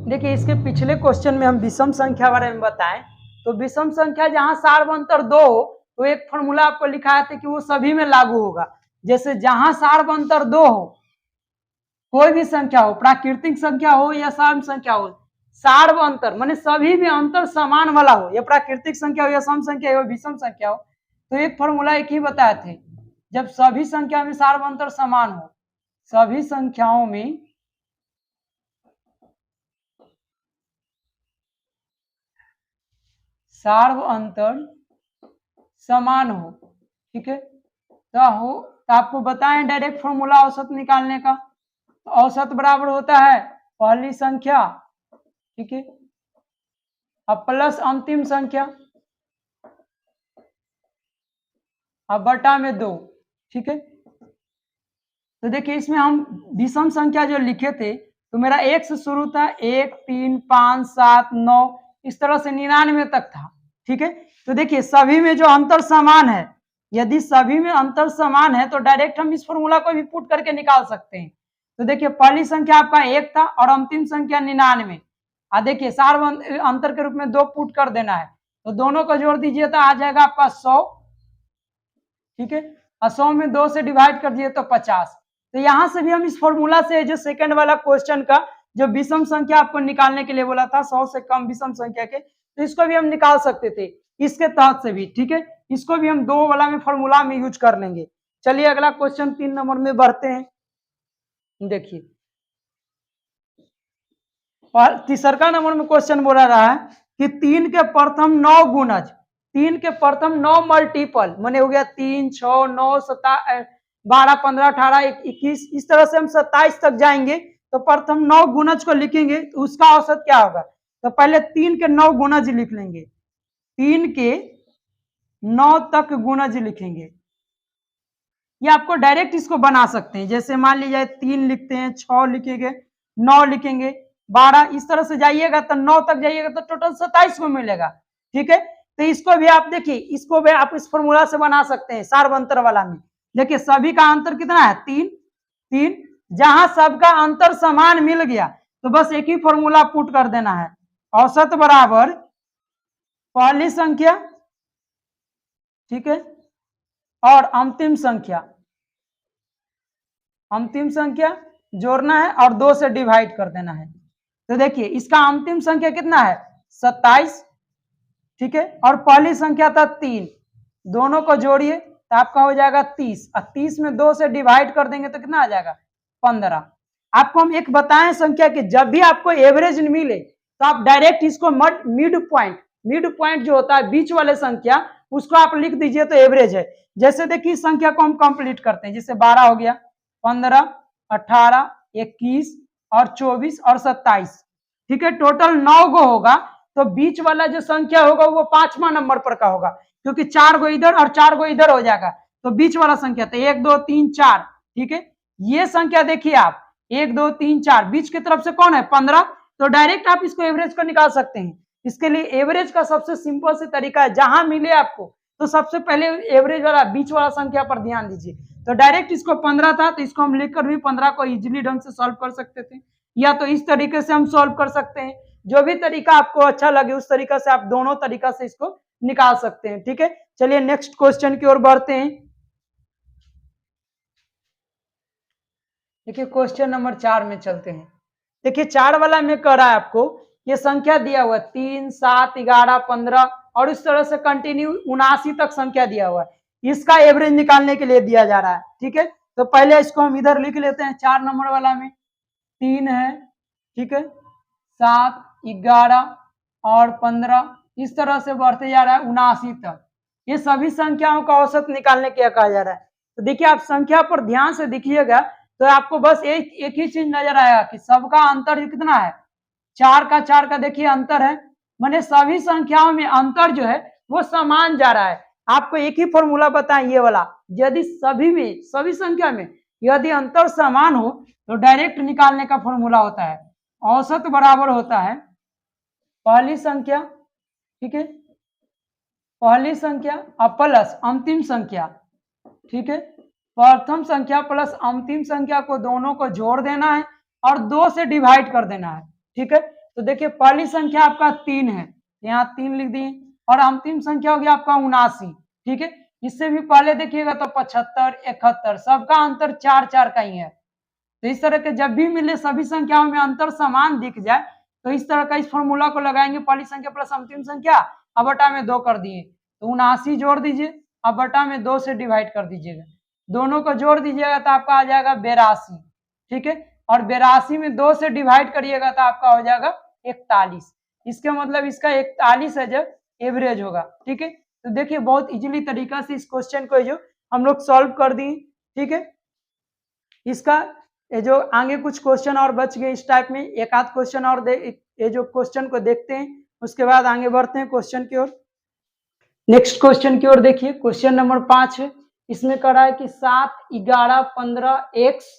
देखिए इसके पिछले क्वेश्चन में हम विषम संख्या बारे में बताएं, तो विषम संख्या जहां सार्वंतर 2 हो तो एक फॉर्मूला आपको लिखा था कि वो सभी में लागू होगा। जैसे जहां सार्वंतर 2 हो, कोई भी संख्या हो, प्राकृतिक संख्या हो या सम संख्या हो, सार्वंतर माने सभी में अंतर समान वाला हो, या प्राकृतिक संख्या हो या सम संख्या हो, विषम संख्या हो, तो एक फॉर्मूला एक ही बताए थे, जब सभी संख्या में सार्वंतर समान हो, सभी संख्याओं में सार्व अंतर समान हो, ठीक है, तो आपको बताएं डायरेक्ट फॉर्मूला औसत निकालने का। तो औसत बराबर होता है पहली संख्या, ठीक है, अब प्लस अंतिम संख्या, अब बटा में 2, ठीक है। तो देखिए इसमें हम विषम संख्या जो लिखे थे, तो मेरा 1 से शुरू था, 1 3 5 7 9 इस तरह से 99 तक था, ठीक है। तो देखिए सभी में जो अंतर समान है, यदि सभी में अंतर समान है तो डायरेक्ट हम इस फॉर्मूला को भी पुट करके निकाल सकते हैं। तो देखिए पहली संख्या आपका 1 था और अंतिम संख्या 99, देखिए सार्व अंतर के रूप में 2 पुट कर देना है, तो दोनों को जोड़ दीजिए तो आ जाएगा आपका 100, ठीक है, और 100 में 2 से डिवाइड कर दिए तो 50। तो यहां से भी हम इस फॉर्मूला से जो सेकंड वाला क्वेश्चन का जो विषम संख्या आपको निकालने के लिए बोला था 100 से कम विषम संख्या के, तो इसको भी हम निकाल सकते थे इसके तहत से भी, ठीक है। इसको भी हम 2 वाला में फॉर्मूला में यूज कर लेंगे। चलिए अगला क्वेश्चन 3 नंबर में बढ़ते हैं। देखिए तीसरा नंबर में क्वेश्चन बोला रहा है कि 3 के प्रथम 9 गुणज, 3 के प्रथम 9 मल्टीपल माने हो गया 3 6 9 7 12 15 18 21, इस तरह से हम 27 तक जाएंगे, तो प्रथम 9 गुणज को लिखेंगे तो उसका औसत क्या होगा। तो पहले 3 के 9 गुणज लिख लेंगे, 3 के 9 तक गुणज लिखेंगे, या आपको डायरेक्ट इसको बना सकते हैं, जैसे मान लीजिए 3 लिखते हैं, 6 लिखेंगे, 9 लिखेंगे, 12, इस तरह से जाइएगा तो 9 तक जाइएगा तो टोटल 27 को मिलेगा, ठीक है। तो इसको भी आप देखिए, इसको भी आप इस फॉर्मूला से बना सकते हैं सार्वंतर वाला में। देखिए सभी का अंतर कितना है 3 3, जहां सबका अंतर समान मिल गया तो बस एक ही फॉर्मूला पुट कर देना है, औसत बराबर पहली संख्या, ठीक है, और अंतिम संख्या जोड़ना है और 2 से डिवाइड कर देना है। तो देखिए इसका अंतिम संख्या कितना है 27, ठीक है, और पहली संख्या था 3, दोनों को जोड़िए तो आपका हो जाएगा 30, और 30 में 2 से डिवाइड कर देंगे तो कितना आ जाएगा 15। आपको हम एक बताएं संख्या की जब भी आपको एवरेज मिले तो आप डायरेक्ट इसको मिड पॉइंट जो होता है बीच वाले संख्या, उसको आप लिख दीजिए तो एवरेज है। जैसे देखिए इस संख्या को हम कंप्लीट करते हैं, जैसे 12 हो गया, 15 18 21 और 24 और 27, ठीक है, टोटल 9 गो होगा, तो बीच वाला जो संख्या होगा वो 5वां नंबर पर का होगा, क्योंकि 4 गो इधर और 4 गो इधर हो जाएगा, तो बीच वाला संख्या तो 1 2 3 4, ठीक है। ये संख्या देखिए आप 1 2 3 4, बीच की तरफ से कौन है 15, तो डायरेक्ट आप इसको एवरेज को निकाल सकते हैं। इसके लिए एवरेज का सबसे सिंपल से तरीका है, जहां मिले आपको तो सबसे पहले एवरेज वाला बीच वाला संख्या पर ध्यान दीजिए। तो डायरेक्ट इसको 15 था तो इसको हम लिखकर भी 15 को इजीली ढंग से सॉल्व कर सकते थे, या तो इस तरीके से हम सॉल्व कर सकते हैं, जो भी तरीका आपको अच्छा लगे उस तरीका से आप दोनों तरीका से इसको निकाल सकते हैं, ठीक है। चलिए नेक्स्ट क्वेश्चन की ओर बढ़ते हैं। देखिए क्वेश्चन नंबर 4 में चलते हैं। देखिए 4 वाला में कह रहा है आपको ये संख्या दिया हुआ है 3 7 11 15 और इस तरह से कंटिन्यू 79 तक संख्या दिया हुआ है, इसका एवरेज निकालने के लिए दिया जा रहा है, ठीक है। तो पहले इसको हम इधर लिख लेते हैं, 4 नंबर वाला में 3 है, ठीक है, 7 11 और 15 इस तरह से बढ़ते जा रहा है 79 तक। ये सभी संख्याओं का औसत निकालने के लिए कहा जा रहा है। तो देखिए आप संख्या पर ध्यान से देखिएगा तो आपको बस एक ही चीज नजर आएगा कि सबका अंतर कितना है 4 का देखिए अंतर है, माने सभी संख्याओं में अंतर जो है वो समान जा रहा है। आपको एक ही फॉर्मूला बताएं ये वाला, यदि सभी संख्या में यदि अंतर समान हो तो डायरेक्ट निकालने का फॉर्मूला होता है औसत बराबर होता है पहली संख्या, ठीक है, पहली संख्या और प्लस अंतिम संख्या, ठीक है, प्रथम संख्या प्लस अंतिम संख्या को दोनों को जोड़ देना है और 2 से डिवाइड कर देना है, ठीक है। तो देखिए पहली संख्या आपका 3 है, यहाँ 3 लिख दिए, और अंतिम संख्या हो गया आपका 79। ठीक है, इससे भी पहले देखिएगा तो 75, 71, सबका अंतर 4-4 का ही है। तो इस तरह के जब भी मिले सभी संख्याओं में अंतर समान दिख जाए तो इस तरह का इस फॉर्मूला को लगाएंगे, पहली संख्या प्लस अंतिम संख्या, अब बटा में 2 कर दिए तो 79 जोड़ दीजिए, अब बटा में 2 से डिवाइड कर दीजिएगा, दोनों को जोड़ दीजिएगा तो आपका आ जाएगा 82। ठीक है, और 82 में 2 से डिवाइड करिएगा तो आपका हो जाएगा 41। इसके मतलब इसका 41 है जब एवरेज होगा। ठीक है, तो देखिए बहुत इजीली तरीका से इस क्वेश्चन को जो हम लोग सॉल्व कर दिए। ठीक है, इसका ये जो आगे कुछ क्वेश्चन और बच गए इस टाइप में, एक आध क्वेश्चन और ये जो क्वेश्चन को देखते हैं, उसके बाद आगे बढ़ते हैं क्वेश्चन की ओर। नेक्स्ट क्वेश्चन की ओर देखिए, क्वेश्चन नंबर 5 है। इसमें कह रहा है कि 7, 11, 15, x,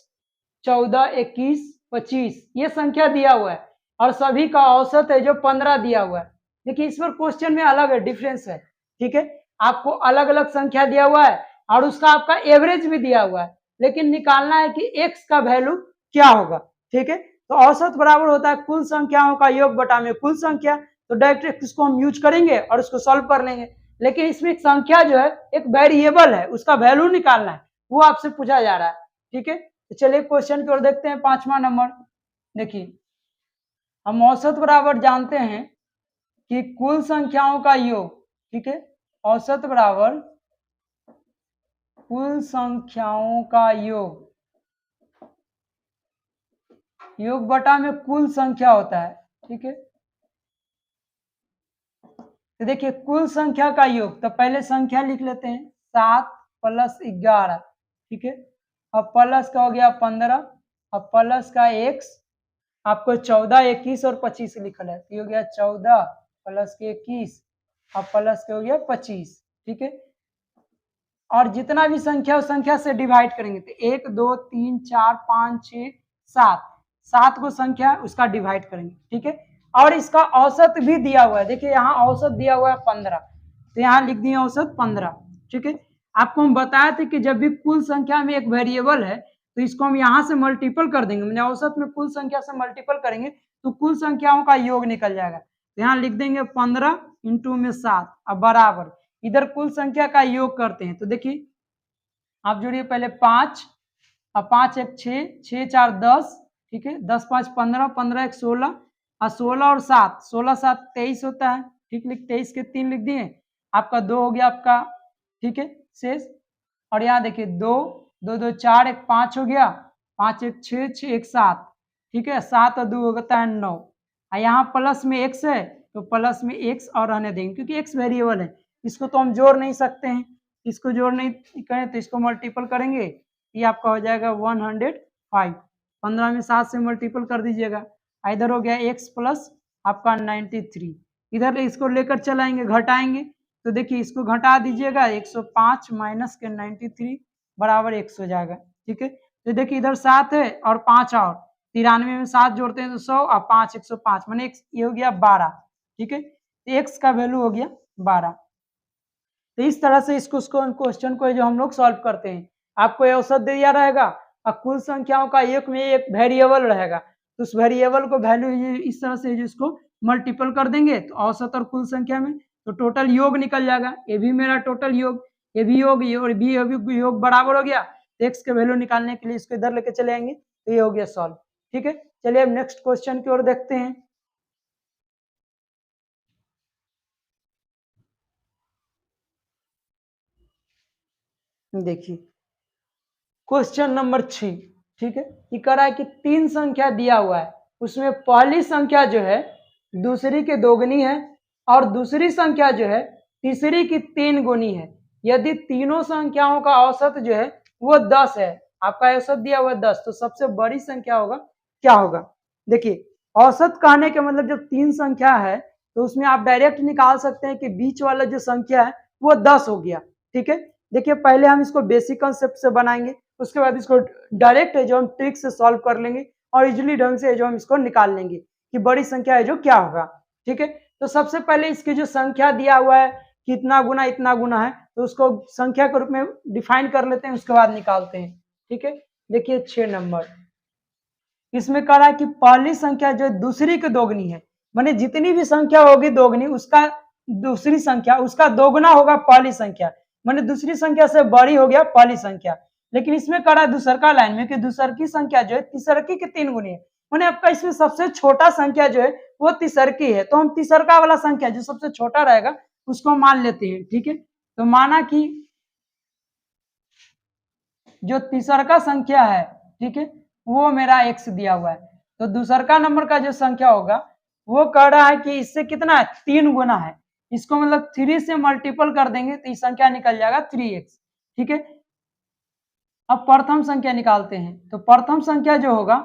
14, 21, 25 ये संख्या दिया हुआ है और सभी का औसत है जो 15 दिया हुआ है। देखिए इस पर क्वेश्चन में अलग है, डिफरेंस है। ठीक है, आपको अलग अलग संख्या दिया हुआ है और उसका आपका एवरेज भी दिया हुआ है, लेकिन निकालना है कि x का वैल्यू क्या होगा। ठीक है, तो औसत बराबर होता है कुल संख्याओं का योग बटा में कुल संख्या, तो डायरेक्ट इसको हम यूज करेंगे और इसको सॉल्व कर लेंगे। लेकिन इसमें एक संख्या जो है एक वेरिएबल है, उसका वैल्यू निकालना है, वो आपसे पूछा जा रहा है। ठीक है, तो चलिए क्वेश्चन की ओर देखते हैं। 5वां नंबर देखिए, हम औसत बराबर जानते हैं कि कुल संख्याओं का योग। ठीक है, औसत बराबर कुल संख्याओं का योग बटा में कुल संख्या होता है। ठीक है, तो देखिए कुल संख्या का योग, तो पहले संख्या लिख लेते हैं 7 + 11। ठीक है, अब प्लस का हो गया 15, अब प्लस का x, आपको 14, 21 और 25 लिखल है, तो ये हो गया 14 + 21, अब प्लस के हो गया 25। ठीक है, और जितना भी संख्या उस संख्या से डिवाइड करेंगे तो 1, 2, 3, 4, 5, 6, 7, 7 को संख्या उसका डिवाइड करेंगे। ठीक है, और इसका औसत भी दिया हुआ है, देखिए यहाँ औसत दिया हुआ है 15, तो यहाँ लिख दिए औसत 15। ठीक है, आपको हम बताए थे कि जब भी कुल संख्या में एक वेरिएबल है तो इसको हम यहाँ से मल्टीपल कर देंगे, मैंने औसत में कुल संख्या से मल्टीपल करेंगे तो कुल संख्याओं का योग निकल जाएगा। तो यहाँ लिख देंगे 15 इंटू में 7, अब बराबर इधर कुल संख्या का योग करते हैं, तो देखिए आप जोड़िए पहले 5, अब 5 1 6, 6 4 10। ठीक है, 10 5 15, 15 1 16, और 16 और 7, 16 7 23 होता है। ठीक, 23 के 3 लिख दिए, आपका 2 हो गया आपका। ठीक है, शेष, और यहाँ देखिए 2 2 2 4, 1 5 हो गया, 5 1 6, 6 1 7। ठीक है, 7 और 2 होता है 9, और यहाँ प्लस में x है तो प्लस में x और रहने देंगे क्योंकि x वेरिएबल है, इसको तो हम जोड़ नहीं सकते हैं, इसको जोड़ नहीं करें तो इसको मल्टीपल करेंगे, ये आपका हो जाएगा 105। 15 में 7 से मल्टीपल कर दीजिएगा, इधर हो गया x प्लस आपका 93, इधर इसको लेकर चलाएंगे घटाएंगे, तो देखिए इसको घटा दीजिएगा, 105 माइनस के 93 बराबर 100 हो जाएगा। ठीक है, तो देखिए इधर 7 है और 5 और 93 में 7 जोड़ते हैं तो 100 और 5 105, माने ये हो गया 12। ठीक है, तो x का वैल्यू हो गया 12। तो इस तरह से इसको क्वेश्चन को जो हम लोग सॉल्व करते हैं, आपको ये औसत दे दिया रहेगा और कुल संख्याओं का एक में एक वेरिएबल रहेगा, तो उस वेरिएबल को वैल्यू इस तरह से इसको मल्टीपल कर देंगे तो औसत और कुल संख्या में तो टोटल योग निकल जाएगा, ये भी मेरा टोटल योग, ये भी योग, ये और भी योग बराबर हो गया। एक्स के वैल्यू निकालने के लिए इसको इधर लेके चले आएंगे तो ये हो गया सॉल्व। ठीक है, चलिए अब नेक्स्ट क्वेश्चन की ओर देखते हैं। देखिए क्वेश्चन नंबर 6। ठीक है, ये कह रहा है कि 3 संख्या दिया हुआ है, उसमें पहली संख्या जो है दूसरी के दोगुनी है और दूसरी संख्या जो है तीसरी की 3 गुनी है। यदि तीनों संख्याओं का औसत जो है वो 10 है, आपका औसत दिया हुआ है 10, तो सबसे बड़ी संख्या होगा क्या होगा। देखिए औसत कहने के मतलब जब 3 संख्या है तो उसमें आप डायरेक्ट निकाल सकते हैं कि बीच वाला जो संख्या है वो 10 हो गया। ठीक है, देखिए पहले हम इसको बेसिक कंसेप्ट से बनाएंगे, उसके बाद इसको डायरेक्ट है जो हम ट्रिक से सॉल्व कर लेंगे और इजिली ढंग से जो हम इसको निकाल लेंगे कि बड़ी संख्या है जो क्या होगा। ठीक है, तो सबसे पहले इसकी जो संख्या दिया हुआ है कितना गुना इतना गुना है, तो उसको संख्या के रूप में डिफाइन कर लेते हैं, उसके बाद निकालते हैं। ठीक है, देखिए 6 नंबर, इसमें कह रहा है कि पहली संख्या जो दूसरी के दोगुनी है, माने जितनी भी संख्या होगी दोगुनी, उसका दूसरी संख्या उसका दोगुना होगा पहली संख्या, माने दूसरी संख्या से बड़ी हो गया पहली संख्या। लेकिन इसमें करा दूसरका लाइन में कि दूसरकी संख्या जो है तीसरकी के 3 गुनी है, माने आपका इसमें सबसे छोटा संख्या जो है वो तीसरकी है, तो हम तीसरका वाला संख्या जो सबसे छोटा रहेगा उसको मान लेते हैं। ठीक है, तो माना कि जो तीसरका संख्या है, ठीक है, वो मेरा x दिया हुआ है, तो दूसरका नंबर का जो संख्या होगा वो कह रहा है कि इससे कितना है 3 गुना है, इसको मतलब 3 से मल्टीपल कर देंगे तो ये संख्या निकल जाएगा 3x। ठीक है, अब प्रथम संख्या निकालते हैं, तो प्रथम संख्या जो होगा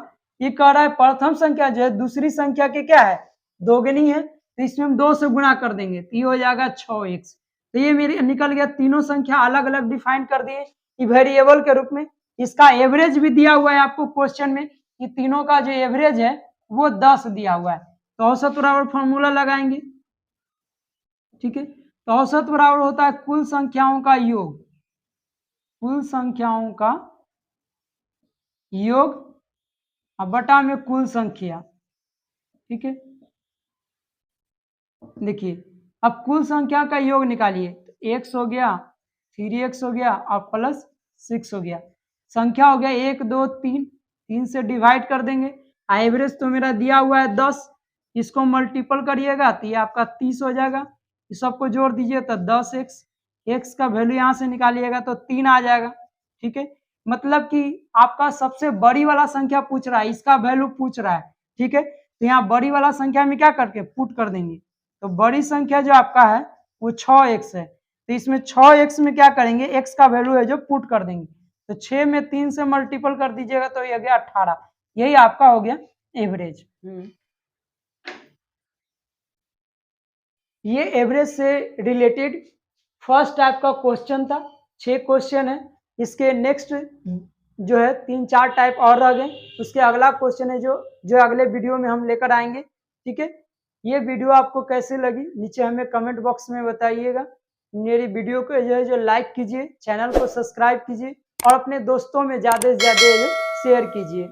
ये कह रहा है प्रथम संख्या जो है दूसरी संख्या के क्या है दोगुनी है, तो इसमें हम 2 से गुणा कर देंगे तो ये हो जाएगा 6x। तो ये मेरी निकल गया, तीनों संख्या अलग अलग डिफाइन कर दिए वेरिएबल के रूप में। इसका एवरेज भी दिया हुआ है आपको क्वेश्चन में कि तीनों का जो एवरेज है वो 10 दिया हुआ है, तो औसत बराबर फॉर्मूला लगाएंगे। ठीक है, तो औसत बराबर होता है कुल संख्याओं का योग, कुल संख्याओं का योग और बटा में कुल संख्या। ठीक है, देखिए अब कुल संख्या का योग निकालिए, तो x हो गया 3x हो गया और प्लस 6 हो गया, संख्या हो गया 1 2 3, 3 से डिवाइड कर देंगे। एवरेज तो मेरा दिया हुआ है 10, इसको मल्टीपल करिएगा तो ये आपका 30 हो जाएगा, इस सबको जोड़ दीजिए तो 10x, x का वैल्यू यहाँ से निकालिएगा तो 3 आ जाएगा। ठीक है, मतलब कि आपका सबसे बड़ी वाला संख्या पूछ रहा है, इसका वैल्यू पूछ रहा है। ठीक है, तो यहाँ बड़ी वाला संख्या में क्या करके पुट कर देंगे, तो बड़ी संख्या जो आपका है वो 6x है, तो इसमें 6x में क्या करेंगे x का वैल्यू है जो पुट कर देंगे, तो 6 में 3 से मल्टीपल कर दीजिएगा तो ये गया 18, यही आपका हो गया एवरेज। ये एवरेज से रिलेटेड फर्स्ट टाइप का क्वेश्चन था, 6 क्वेश्चन है। इसके नेक्स्ट जो है 3-4 टाइप और रह गए, उसके अगला क्वेश्चन है जो अगले वीडियो में हम लेकर आएंगे। ठीक है, ये वीडियो आपको कैसी लगी नीचे हमें कमेंट बॉक्स में बताइएगा। मेरी वीडियो को जो लाइक कीजिए, चैनल को सब्सक्राइब कीजिए और अपने दोस्तों में ज़्यादा से ज़्यादा शेयर कीजिए।